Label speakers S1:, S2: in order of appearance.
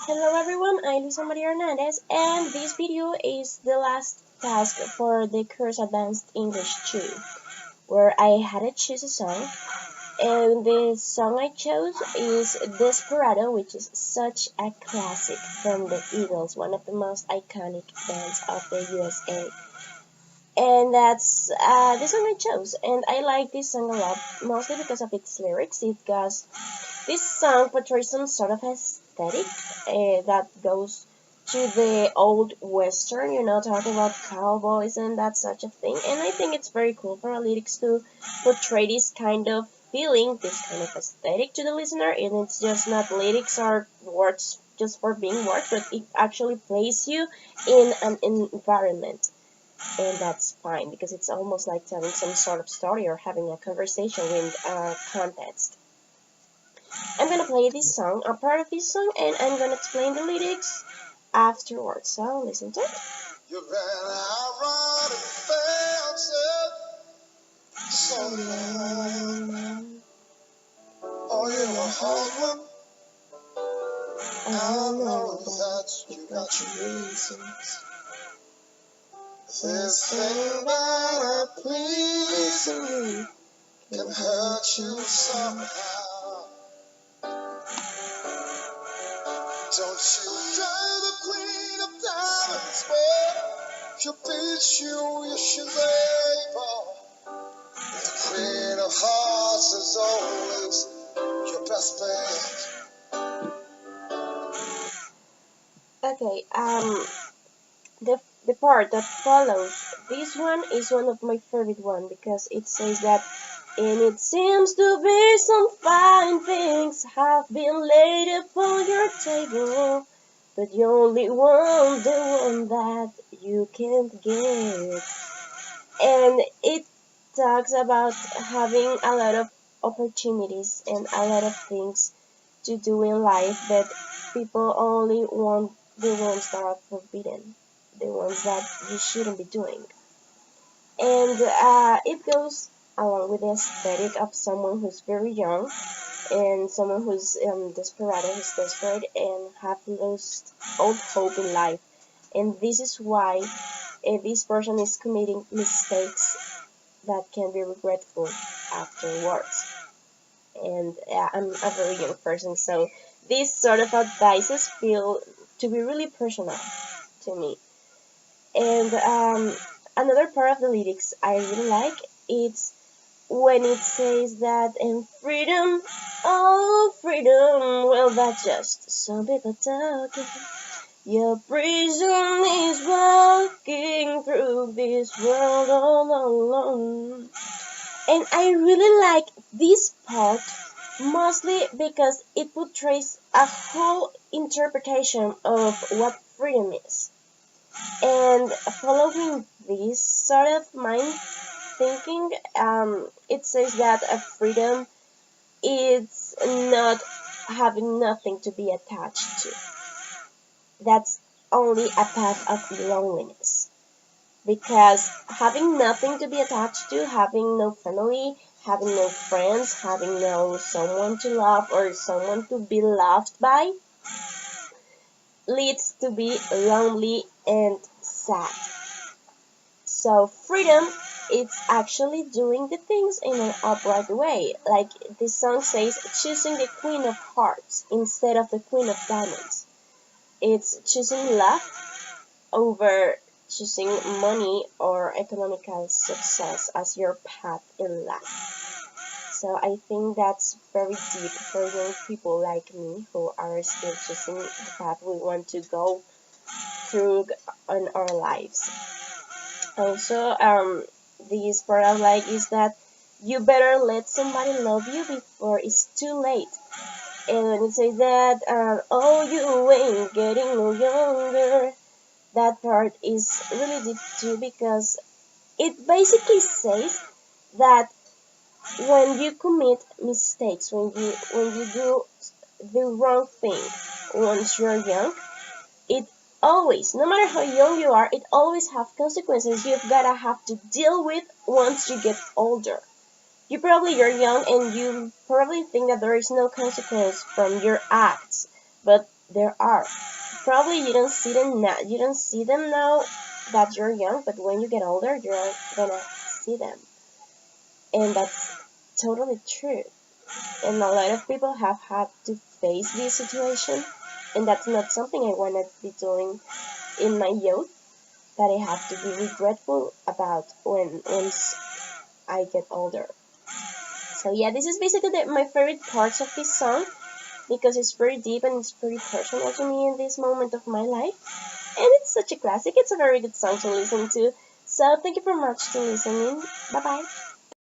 S1: Hello everyone, I'm Luisa Maria Hernandez, and this video is the last task for the course Advanced English 2, where I had to choose a song, and the song I chose is Desperado, which is such a classic from the Eagles, one of the most iconic bands of the USA. And that's the song I chose, and I like this song a lot, mostly because of its lyrics. This song portrays some sort of aesthetic that goes to the old western, talking about cowboys and that such a thing. And I think it's very cool for our lyrics to portray this kind of feeling, this kind of aesthetic to the listener. And it's just not lyrics or words just for being words, but it actually places you in an environment. And that's fine because it's almost like telling some sort of story or having a conversation with context. I'm gonna play this song, a part of this song, and I'm gonna explain the lyrics afterwards. So listen to it. You ran out and so long. Oh, you a hard one. I know that you got your reasons. This thing that I please me can hurt you somehow. Don't you drive the queen of diamonds, boy. She'll beat you should label. The queen of hearts is always your best bet. Okay, the part that follows, this one is one of my favorite one because it says that, and it seems to be some fine things have been laid upon your table, but you only want the one that you can't get. And it talks about having a lot of opportunities and a lot of things to do in life, but people only want the ones that are forbidden, the ones that you shouldn't be doing. And it goes along with the aesthetic of someone who's very young and someone who's desperado, who's desperate and have lost all hope in life. And this is why this person is committing mistakes that can be regretful afterwards. And I'm a very young person, so these sort of advices feel to be really personal to me. And another part of the lyrics I really like, it's when it says that in freedom, oh freedom, well that's just some people talking. Your prison is walking through this world all alone. And I really like this part mostly because it portrays a whole interpretation of what freedom is. And following this sort of mind thinking, it says that a freedom is not having nothing to be attached to. That's only a path of loneliness. Because having nothing to be attached to, having no family, having no friends, having no someone to love or someone to be loved by, leads to be lonely and sad. So freedom, it's actually doing the things in an upright way. Like the song says, choosing the queen of hearts instead of the queen of diamonds. It's choosing love over choosing money or economical success as your path in life. So I think that's very deep for young people like me who are still choosing the path we want to go through in our lives. Also, this part I like is that you better let somebody love you before it's too late. And it says that, oh, you ain't getting no younger. That part is really deep too because it basically says that when you commit mistakes, when you do the wrong thing once you're young, it always, no matter how young you are, it always have consequences you've gotta have to deal with once you get older. You're young and you probably think that there is no consequence from your acts, but there are. Probably you don't see them now. You don't see them now that you're young, but when you get older, you're gonna see them, and that's totally true. And a lot of people have had to face this situation, and that's not something I want to be doing in my youth. That I have to be regretful about once I get older. So yeah, this is basically my favorite parts of this song because it's pretty deep and it's pretty personal to me in this moment of my life. And it's such a classic. It's a very good song to listen to. So thank you very much for listening. Bye bye.